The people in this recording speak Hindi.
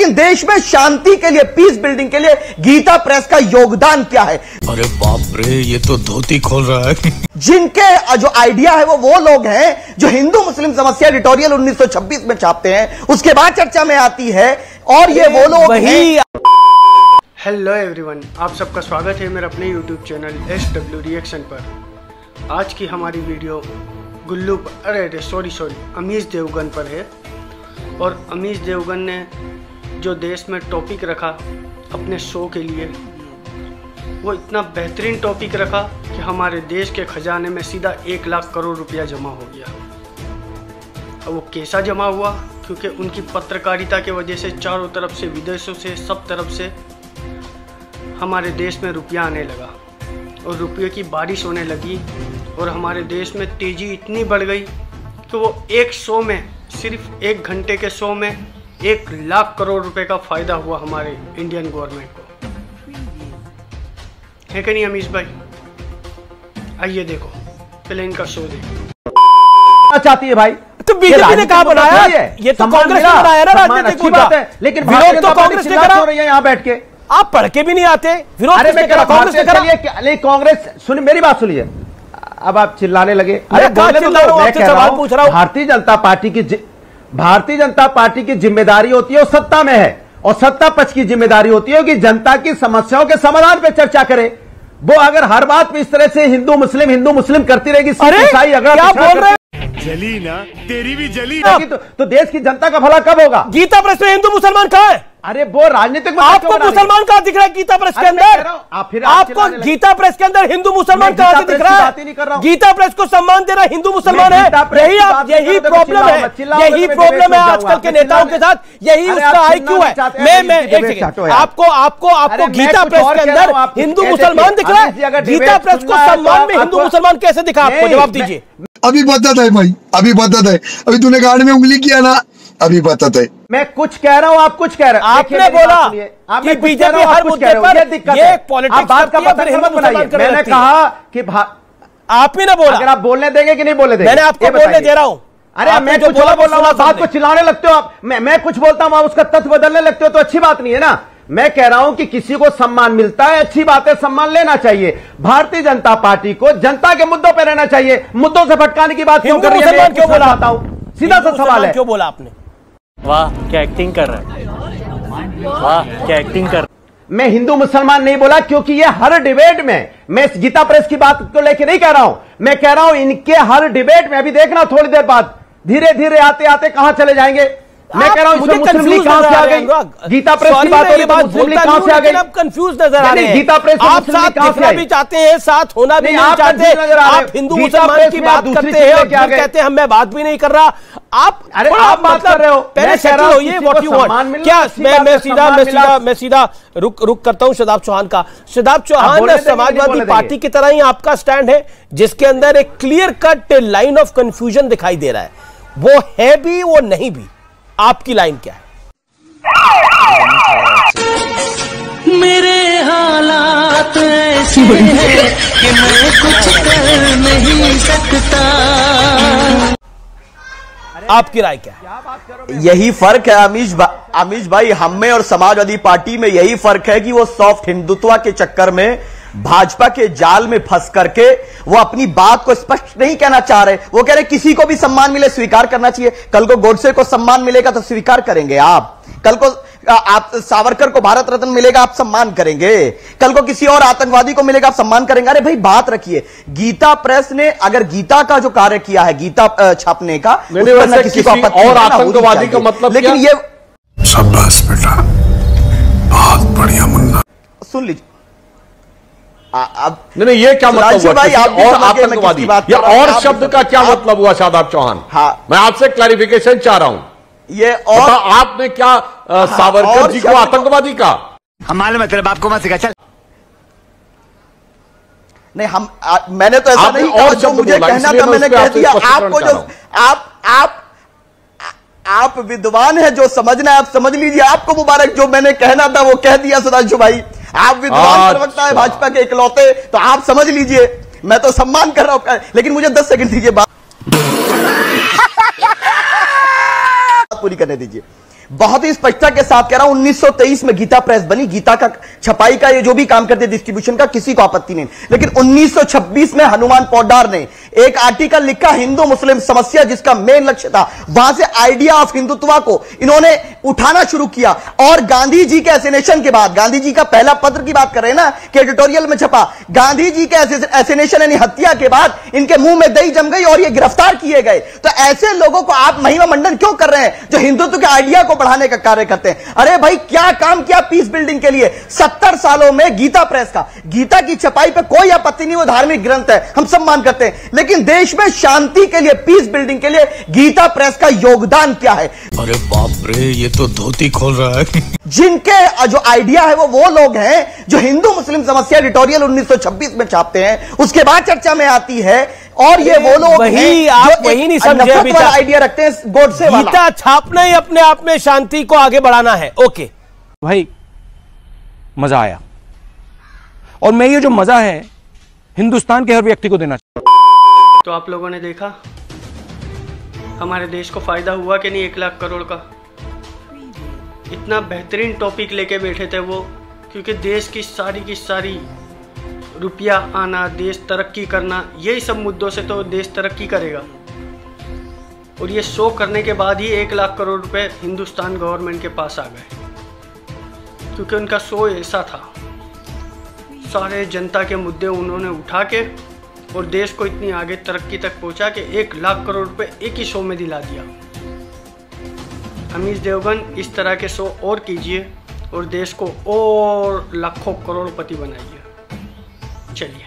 लेकिन देश में शांति के लिए, पीस बिल्डिंग के लिए गीता प्रेस का योगदान क्या है? अरे बाप रे, ये तो धोती खोल रहा है। जिनके जो आइडिया है वो लोग हैं जो हिंदू मुस्लिम समस्या एडिटोरियल 1926 में छापते हैं, उसके बाद चर्चा में आती है, और ये वो लोग हैं। हेलो एवरीवन, आप सबका स्वागत है मेरे अपने यूट्यूब चैनल SW रिएक्शन पर। आज की हमारी वीडियो गुल्लू अरे सॉरी अमीश देवगन पर है। और अमीश देवगन ने जो देश में टॉपिक रखा अपने शो के लिए, वो इतना बेहतरीन टॉपिक रखा कि हमारे देश के खजाने में सीधा 1 लाख करोड़ रुपया जमा हो गया। अब वो कैसा जमा हुआ? क्योंकि उनकी पत्रकारिता के वजह से चारों तरफ से, विदेशों से, सब तरफ से हमारे देश में रुपया आने लगा और रुपये की बारिश होने लगी। और हमारे देश में तेज़ी इतनी बढ़ गई कि वो एक शो में, सिर्फ 1 घंटे के शो में 1 लाख करोड़ रुपए का फ़ायदा हुआ हमारे इंडियन गवर्नमेंट को। है कि नहीं अमीश भाई? आइए देखो, पहले इनका शो देखो। चाहती है भाई, तो बीजेपी ने कहा बनाया, ये तो कांग्रेस ने बनाया ना राजनीतिक मुद्दा, लेकिन विरोध तो कांग्रेस ने करा। यहाँ बैठ के आप पढ़ के भी नहीं आते, विरोध किसने करा? कांग्रेस ने करा। कांग्रेस, सुन मेरी बात सुनिए, अब आप चिल्लाने लगे। अरे सवाल पूछ रहा हूं। भारतीय जनता पार्टी की जिम्मेदारी होती है, वो सत्ता में है, और सत्ता पक्ष की जिम्मेदारी होती है कि जनता की समस्याओं के समाधान पे चर्चा करे। वो अगर हर बात पे इस तरह से हिंदू मुस्लिम करती रहेगी, ईसाई अगर क्या बोल रहे हैं? जली ना, तेरी भी जली। तो देश की जनता का भला कब होगा? गीता प्रेस में हिंदू मुसलमान कहाँ है? अरे वो राजनीतिक, आपको मुसलमान कहाँ दिख रहा है गीता प्रेस के अंदर? आपको गीता प्रेस के अंदर हिंदू मुसलमान कहाँ से दिख रहा है? गीता प्रेस को सम्मान देना हिंदू मुसलमान है? यही प्रॉब्लम है, यही प्रॉब्लम है आजकल के नेताओं के साथ, यही उसका IQ है। मैं एक सेकंड, आपको गीता प्रेस के अंदर हिंदू मुसलमान दिख रहा है? गीता प्रेस को सम्मान में हिंदू मुसलमान कैसे दिखा? आपको जवाब दीजिए। अभी बता है भाई, अभी बता है। अभी तूने गाड़ में उंगली किया ना, अभी बता है। मैं कुछ कह रहा हूं, आप कुछ कह रहे हैं। आपने बोला कि बीजेपी हर मुद्दे पर ये पॉलिटिक्स करती है, फिर हिंदू मुसलमान करने लगती है। मैंने कहा कि आप ही ने बोला। अगर आप बोलने देंगे कि नहीं बोलने देंगे? मैंने आपको बोलने दे रहा हूं। अरे मैं कुछ बोल रहा हूं, बात को चिल्लाने लगते हो आप। मैं कुछ बोलता हूं, आप उसका तथ्य बदलने लगते हो, तो अच्छी बात नहीं है ना। मैं कह रहा हूं कि किसी को सम्मान मिलता है, अच्छी बात है, सम्मान लेना चाहिए। भारतीय जनता पार्टी को जनता के मुद्दों पर रहना चाहिए, मुद्दों से भटकाने की बात क्यों कर रही है? क्यों बोला? सीधा सा सवाल है, क्यों बोला आपने? वाह क्या एक्टिंग कर रहा है, वाह क्या एक्टिंग कर। मैं हिंदू मुसलमान नहीं बोला, क्योंकि ये हर डिबेट में, मैं गीता प्रेस की बात को लेकर नहीं कह रहा हूं, मैं कह रहा हूं इनके हर डिबेट में, अभी देखना थोड़ी देर बाद धीरे धीरे आते आते कहां चले जाएंगे। मैं कह रहा हूं मुस्लिम लीग कहां से आ गई? गीता प्रेस की बात हो रही है, मुस्लिम लीग कहां से आ गई? आप कंफ्यूज नजर आ रहे हैं। गीता प्रेस आप साथ दिखना भी चाहते हैं, साथ होना भी नहीं चाहते। आप हिंदू मुसलमान की बात करते हैं और फिर कहते हैं मैं बात भी नहीं कर रहा। आप बात कर रहे हो, पहले सेटल होइए, व्हाट यू वांट। क्या मैं सीधा रुक करता हूं शादाब चौहान का। शादाब चौहान, समाजवादी पार्टी की तरह ही आपका स्टैंड है, जिसके अंदर एक clear cut line of confusion दिखाई दे रहा है। वो है भी, वो नहीं भी। आपकी लाइन क्या है? मेरे हालात ऐसे हैं कि मैं कुछ कर नहीं सकता। आपकी राय क्या है? यही फर्क है अमीश भाई, हम में और समाजवादी पार्टी में यही फर्क है कि वो सॉफ्ट हिंदुत्व के चक्कर में, भाजपा के जाल में फंस करके वो अपनी बात को स्पष्ट नहीं कहना चाह रहे। वो कह रहे किसी को भी सम्मान मिले स्वीकार करना चाहिए। कल को गोडसे को सम्मान मिलेगा तो स्वीकार करेंगे आप। कल को आप सावरकर को भारत रत्न मिलेगा, आप सम्मान करेंगे। कल को किसी और आतंकवादी को मिलेगा, आप सम्मान करेंगे। अरे भाई बात रखिए। गीता प्रेस ने अगर गीता का जो कार्य किया है, गीता छापने का, किसी को और आतंकवादी का मतलब, लेकिन ये शाबाश बेटा, बहुत बढ़िया मुन्ना। सुन लीजिए, अब नहीं, ये क्या मतलब हुआ? भाई आप और आतंकवादी या और शब्द का क्या मतलब हुआ शादाब चौहान? हाँ, मैं आपसे क्लैरिफिकेशन चाह रहा हूं। ये और आपने क्या सावरकर जी को आतंकवादी कहा? हम मालूम है तेरे बाप को मत सिखा। चल नहीं, मैंने तो ऐसा नहीं कहा, जो मुझे कहना था मैंने कह दिया। आपको जो आप विद्वान है, जो समझना है आप समझ लीजिए। आपको मुबारक, जो मैंने कहना था वो कह दिया सुधांशु भाई। आप विद्वान प्रवक्ता है भाजपा के इकलौते, तो आप समझ लीजिए। मैं तो सम्मान कर रहा हूं, लेकिन मुझे 10 सेकंड दीजिए, बात पूरी करने दीजिए। बहुत ही स्पष्टता के साथ कह रहा हूं, 1923 में गीता प्रेस बनी, गीता का छपाई का ये जो भी काम करते डिस्ट्रीब्यूशन का किसी को आपत्ति नहीं, लेकिन 1926 में हनुमान पोद्दार ने एक आर्टिकल लिखा हिंदू मुस्लिम समस्या, जिसका मेन लक्ष्य था, वहां से आइडिया ऑफ हिंदुत्व को इन्होंने उठाना शुरू किया। और गांधी जी के एसिनेशन के बाद, गांधी जी का पहला पत्र की बात कर रहे हैं ना कि एडिटोरियल में छपा, गांधी जी के एसिनेशन यानी हत्या के बाद इनके मुंह में दही जम गई और ये गिरफ्तार किए गए। तो ऐसे लोगों को आप महिमा मंडन क्यों कर रहे हैं जो हिंदुत्व के आइडिया को बढ़ाने का कार्य करते हैं? अरे भाई क्या काम किया पीस बिल्डिंग के लिए 70 सालों में गीता प्रेस का। गीता की छपाई पे कोई आपत्ति नहीं, वो धार्मिक ग्रंथ है, हम सम्मान करते हैं, लेकिन देश में शांति के लिए, पीस बिल्डिंग के लिए गीता प्रेस का योगदान क्या है? अरे बाप रे, ये तो धोती खोल रहा है। जिनके जो आइडिया है वो लोग हैं जो हिंदू मुस्लिम समस्या एडिटोरियल 1926 में छापते हैं, उसके बाद चर्चा में आती है, और ये वो लोग वही आप वही नहीं समझे अभी तक। आइडिया रखते हैं गोडसे वाला। गीता छापना ही अपने आप में शांति को आगे बढ़ाना है। ओके भाई, मजा आया, और मैं ये जो मजा है हिंदुस्तान के हर व्यक्ति को देना चाहता। तो आप लोगों ने देखा हमारे देश को फायदा हुआ कि नहीं 1 लाख करोड़ का। इतना बेहतरीन टॉपिक लेके बैठे थे वो, क्योंकि देश की सारी रुपया आना, देश तरक्की करना, यही सब मुद्दों से तो देश तरक्की करेगा। और ये शो करने के बाद ही 1 लाख करोड़ रुपए हिंदुस्तान गवर्नमेंट के पास आ गए, क्योंकि उनका शो ऐसा था। सारे जनता के मुद्दे उन्होंने उठा के और देश को इतनी आगे तरक्की तक पहुंचा के 1 लाख करोड़ रुपए एक ही शो में दिला दिया। अमीश देवगन, इस तरह के शो और कीजिए और देश को और लाखों करोड़पति बनाइए। चलिए।